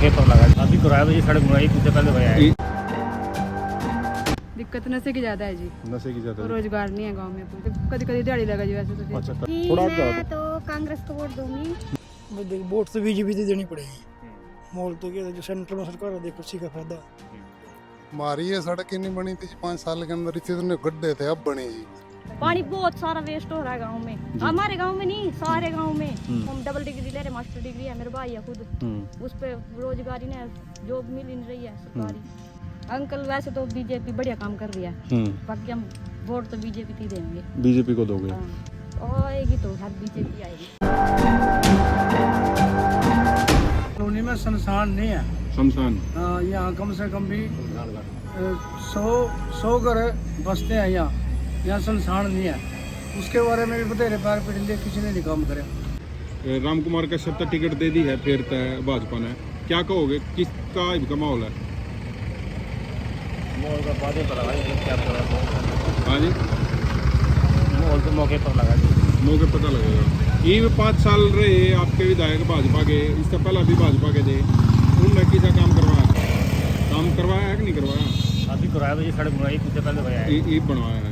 मौके पर लगा। अभी किराया तो ये सड़क बनाई कुछ देर पहले भैया है। दिक्कत नशे की ज़्यादा है जी, नशे की ज्यादा। रोजगार नहीं है गांव में। कभी कभी दिहाड़ी लगा जी वैसे तो फिर। अच्छा थोड़ा मैं तो कांग्रेस को वोट दूंगी। वोट तो बीजेपी से देनी पड़ेगी। मोल तो क्या जो सेंटर में सरकार है देखो उसी का फायदा। हमारी ये सड़क ही नहीं बनी थी 5 साल के अंदर, इतने गड्ढे थे, अब बनी जी। पानी बहुत सारा वेस्ट हो रहा है गांव में, हमारे गांव में नहीं सारे गांव में। हम डबल डिग्री ले रहे, मास्टर डिग्री है मेरे भाई है खुद, उस पे रोजगारी ने जॉब मिल नहीं रही है सरकारी। अंकल वैसे तो बीजेपी बढ़िया काम कर रही है, बाकी हम वोट तो बीजेपी ही देंगे। बीजेपी को दोगे? आएगी तो हर बीजेपी आएगी। कॉलोनी में संस्थान नहीं है। शमशान? यहाँ कम से कम भी 100 घर बसते हैं। यहाँ संस्थान नहीं है, उसके बारे में भी बतेरे पैर पीट लिए, किसी ने नहीं काम करे। राम कुमार का सत्ता टिकट दे दी है फिर भाजपा ने, क्या कहोगे किसका का माहौल है? माहौल का बातें पर लगा जी, क्या पता। हाँ जी, माहौल तो मौके पर लगा जी। मौके पता लगेगा। ये 5 साल रहे आपके विधायक भाजपा के, इससे पहले भी भाजपा के थे, उन्होंने किसा काम करवाया है कि नहीं करवाया? अभी किराया तो ये सड़क बनाई कुछ देर पहले भैया है। ये बनवाया है।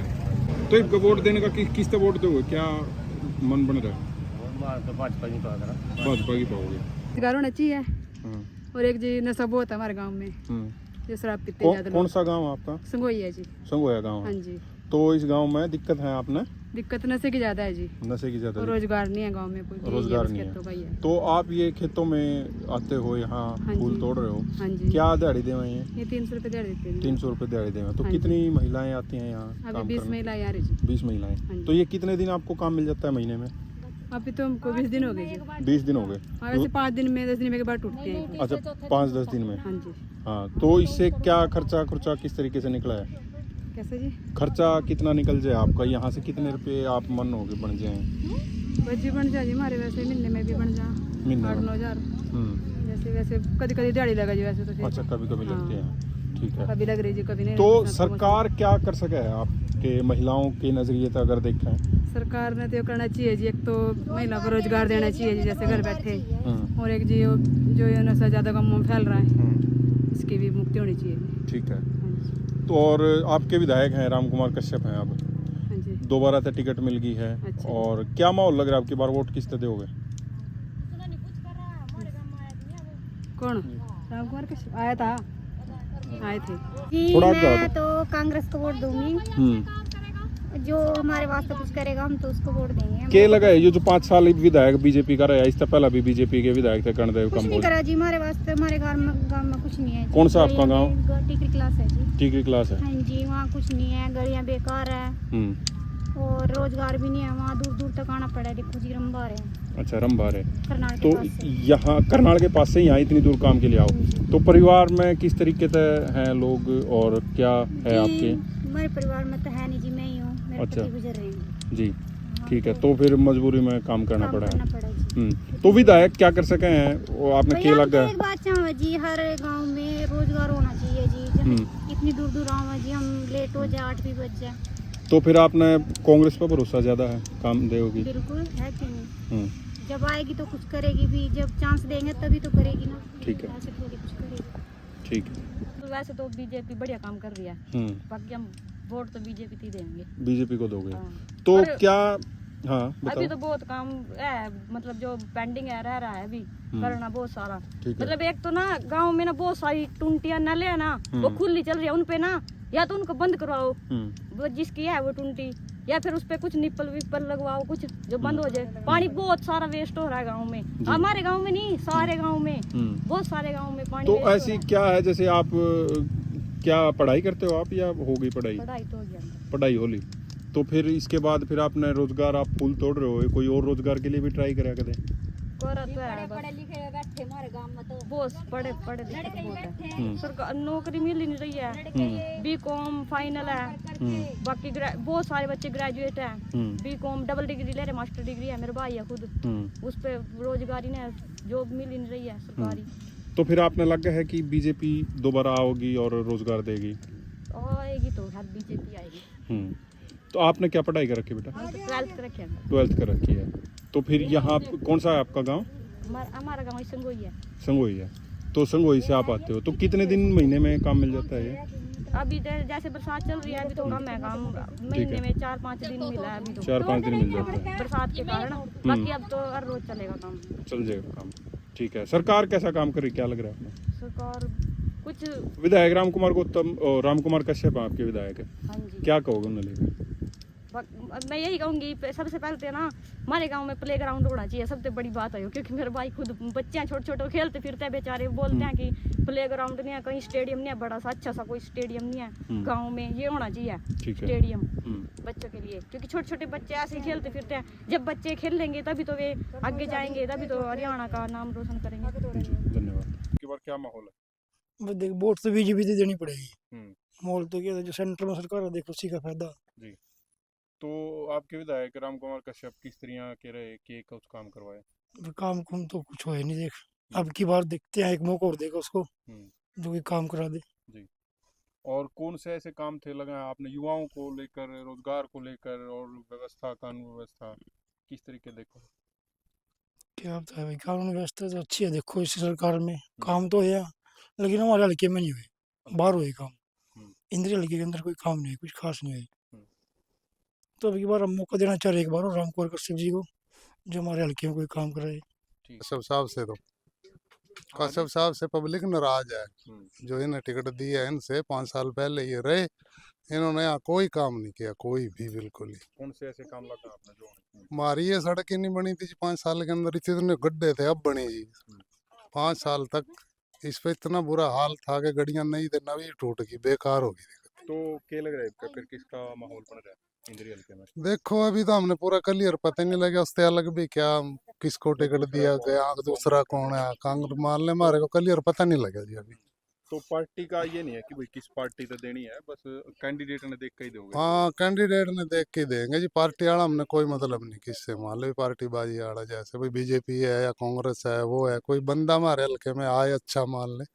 तो इसको वोट देने का किस पे वोट दोगे, क्या मन बन रहा है? तो भाजपा नहीं पता था, भाजपा की पाओगे? रोजगार होना चाहिए। हाँ। और एक जी नशा बहुत है हमारे गांव में, जो शराब पीते ज्यादा कौन लोग। सा गांव आपका? संगोई है जी। संगोया गांव हाँ है। जी। तो इस गांव में दिक्कत है आपने? दिक्कत नशे की ज़्यादा है जी, नशे की ज्यादा। और रोजगार नहीं है गांव में कोई। रोजगार नहीं खेतों का ही है। तो आप ये खेतों में आते हो, यहाँ हाँ फूल जी। तोड़ रहे हो, हाँ जी। क्या दिहाड़ी दे हुए हैं? ये 300 रुपये दिहाड़ी देते हैं। 300 रुपये दिहाड़ी दे हुए हैं। तो हाँ कितनी महिलाएं आती हैं यहाँ अभी काम 20 करने? महिलाएं आ रही जी। 20 महिलाएं। जी। तो ये कितने दिन आपको काम मिल जाता है महीने में? अभी तो हमको 20 दिन हो गए जी। 20 दिन हो गए? और वैसे 5 दिन में 10 दिन में के बाद टूटते हैं। अच्छा 5-10 दिन में। हाँ जी। हाँ, तो इससे क्या खर्चा किस तरीके से निकला है? कैसे जी? खर्चा कितना निकल जाए आपका? यहाँ से कितने रुपए आप मन हो गए बन जाए? बच्ची बन जाए जी हमारे, वैसे महीने में भी बन जा महीने में? 8-9 हज़ार जैसे कभी कभी दिहाड़ी लगा जी वैसे तो फिर। अच्छा कभी कभी लगती है, ठीक है। कभी लग रही जी कभी नहीं। तो लगती। सरकार क्या कर सके है आपके महिलाओं के नजरिए से अगर देखें? सरकार ने तो करना चाहिए जी, एक तो महिलाओं को रोजगार देना चाहिए जी, जैसे घर बैठे। और एक जी जो ये नशा ज़्यादा गाँव में फैल रहा है, इसकी भी मुक्ति होनी चाहिए। ठीक है। हाँ जी। तो और आपके विधायक हैं राम कुमार कश्यप हैं, अब हाँ जी। दोबारा से टिकट मिल गई है। अच्छा। और क्या माहौल लग रहा है आपकी बार वोट किस तरह दोगे? कौन? राम कुमार कश्यप आया था, आए थे। जी थोड़ा मैं तो कांग्रेस को वोट दूंगी। जो हमारे वास्ते कुछ करेगा हम तो उसको वोट देंगे। के लगा है ये जो 5 साल विधायक बीजेपी का रहा, इससे पहले भी बीजेपी के विधायक थे कर्णदेव कुछ नहीं कंबोज। करा जी हमारे वास्ते, हमारे गांव में कुछ नहीं है जी। कौन सा आपका गांव? टिकरी क्लास है जी। टिकरी क्लास है। हाँ जी, वहाँ कुछ नहीं है, गलियाँ बेकार है और रोजगार भी नहीं है। वहाँ दूर दूर तक आना पड़ा है। देखो जी रंबार है। अच्छा रंबार है। करनाल के तो पास से। यहाँ करनाल के पास से यहाँ इतनी दूर काम के लिए आओ, तो परिवार में किस तरीके से हैं लोग और क्या है आपके? हमारे परिवार में तो है नहीं जी, मैं ही हूँ, मेरे अच्छा। पति गुजर रहे हैं जी ठीक है। तो फिर मजबूरी में काम करना काम पड़ा करना है। पड़ा जी। तो विधायक क्या कर सके हैं वो आपने भैया, क्या हम लगा तो है? एक बात चाहूँ जी, हर गांव में रोजगार होना चाहिए जी। जब इतनी दूर दूर आऊँ जी, हम लेट हो जाए 8 भी बज जाए। तो फिर आपने कांग्रेस पर भरोसा ज्यादा है, काम देगी? बिल्कुल है कि नहीं। हम्म, जब आएगी तो कुछ करेगी भी, जब चांस देंगे तभी तो करेगी ना। ठीक है। ऐसे थोड़ी कुछ करेगी। ठीक है। तो वैसे तो बीजेपी बढ़िया काम कर रही है, बाकी हम वोट तो बीजेपी ही देंगे। बीजेपी को दोगे? हाँ। तो पर क्या? हाँ अभी बताओ। तो बहुत काम है, मतलब जो पेंडिंग है रह रहा है अभी करना बहुत सारा। ठीक है। मतलब एक तो ना गांव में ना बहुत सारी टुंटियां नले है ना, वो खुली चल रही है, उन पे ना या तो उनको बंद करवाओ, वो जिसकी है वो टुंटी, या फिर उस पे कुछ निप्पल विप्पल लगवाओ कुछ जो बंद हो जाए। पानी बहुत सारा वेस्ट हो रहा है गांव में, हमारे गांव में नहीं सारे गांव में, बहुत सारे गांव में पानी तो waste हो ऐसी रहा है। क्या है, जैसे आप क्या पढ़ाई करते हो आप या हो गई पढ़ाई? पढ़ाई तो हो गया। पढ़ाई हो ली, तो फिर इसके बाद फिर आपने रोजगार, आप फूल तोड़ रहे हो, कोई और रोजगार के लिए भी ट्राई करा करें? कोरा तो है, पढ़े लिखे बैठे हमारे गांव में तो बहुत पढ़े लिखे तो बहुत है। सरकार नौकरी मिल ही नहीं रही है। बीकॉम फाइनल है, बाकी बहुत सारे बच्चे ग्रेजुएट हैं। बीकॉम डबल डिग्री ले रहे, मास्टर डिग्री है मेरे भाई है खुद, उस पे रोजगारी ने जॉब मिल ही नहीं रही है सरकारी। तो फिर आपने लगा है कि बीजेपी दोबारा आओगी और रोजगार देगी? आएगी तो हर बीजेपी आएगी। तो आपने क्या पढ़ाई कर रखी बेटा? 12th कर रखे हैं। 12th कर रखी है। तो फिर यहाँ कौन सा है आपका गांव? हमारा गाँव संगोई है। संगोई है। तो संगोई से आप आते हो तो कितने दिन महीने में काम मिल जाता है ये? अभी जैसे बरसात चल रही है, अभी तो कम है काम, महीने में 4-5 दिन मिला है अभी तो, 4-5 दिन मिल जाता है, बरसात के कारण। बाकी अब तो हर रोज चलेगा काम। चल जाएगा काम। ठीक है, सरकार कैसा काम कर रही, क्या लग रहा है आपको? सरकार कुछ, विधायक राम कुमार गौतम और राम कुमार कश्यप आपके विधायक है, हाँ जी, क्या कहोगे उन्हें लेकर? मैं यही कहूँगी सबसे पहले तो ना हमारे गांव में प्ले ग्राउंड होना चाहिए, सबसे बड़ी बात है, क्योंकि मेरे भाई खुद बच्चे हैं छोटे छोटे खेलते फिरते हैं बेचारे, बोलते हैं कि प्ले ग्राउंड नहीं है, कहीं स्टेडियम नहीं है बड़ा सा अच्छा सा, कोई स्टेडियम नहीं है गांव में, ये होना चाहिए स्टेडियम बच्चों के लिए, क्योंकि छोटे छोटे बच्चे ऐसे ही खेलते फिरते हैं, जब बच्चे खेल लेंगे तभी तो वे आगे जाएंगे, तभी तो हरियाणा का नाम रोशन करेंगे। धन्यवाद। की बार क्या माहौल है? वो देख वोट तो बीजेपी से देनी पड़ेगी। हम्म। माहौल तो क्या है, जो सेंटर में सरकार है देखो उसी का फायदा। जी, तो आपके विधायक राम कुमार कश्यप किस तरह के रहे कि कुछ काम करवाए? काम कुम तो कुछ हो ही नहीं, देख अब की बार देखते हैं, एक मौका और देगा उसको जो कि काम करा दे। जी, और कौन से ऐसे काम थे लगा आपने युवाओं को लेकर, रोजगार को लेकर और व्यवस्था, कानून व्यवस्था किस तरीके देखो? क्या बताया भाई, कानून व्यवस्था तो अच्छी है देखो इस सरकार में, काम तो है लेकिन हमारे हल्के में नहीं हुए, बाहर हुए काम, इंद्रिय हल्के के अंदर कोई काम नहीं है, कुछ खास नहीं है। तो अब की बार हम मौका देना चाह रहे एक बार और राम कुमार कश्यप जी को, जो हमारे हल्के में कोई काम कराए। कश्यप साहब से तो कश्यप साहब से पब्लिक नाराज है, जो इन्हें टिकट दी है इनसे 5 साल पहले ये रहे, इन्होंने यहाँ कोई काम नहीं किया, कोई भी बिल्कुल ही। कौन से ऐसे काम लगा आपने जो? हमारी ये सड़क ही नहीं बनी थी 5 साल के अंदर, इतने गड्ढे थे, अब बनी जी। 5 साल तक इस पे इतना बुरा हाल था कि गड़ियां नहीं थे, नवी टूट गई, बेकार हो गई। तो क्या लग रहा है फिर किसका माहौल बन रहा है इंद्रिय हल्के में? देखो अभी तो हमने पूरा क्लियर पता नहीं लगा, उससे अलग भी क्या किसको टिकट दिया गया, दूसरा कौन है, कांग्रेस मान ले, हमारे को क्लियर पता नहीं लगा जी अभी। तो पार्टी का ये नहीं है कि भाई किस पार्टी तो देनी है, बस कैंडिडेट ने देख के ही दोगे? हाँ, कैंडिडेट ने देख के देंगे जी, पार्टी वाला हमने कोई मतलब नहीं किससे, मान लो पार्टी बाजी वाला, जैसे भाई बीजेपी है या कांग्रेस है, वो है, कोई बंदा हमारे हल्के में आए अच्छा मान ले,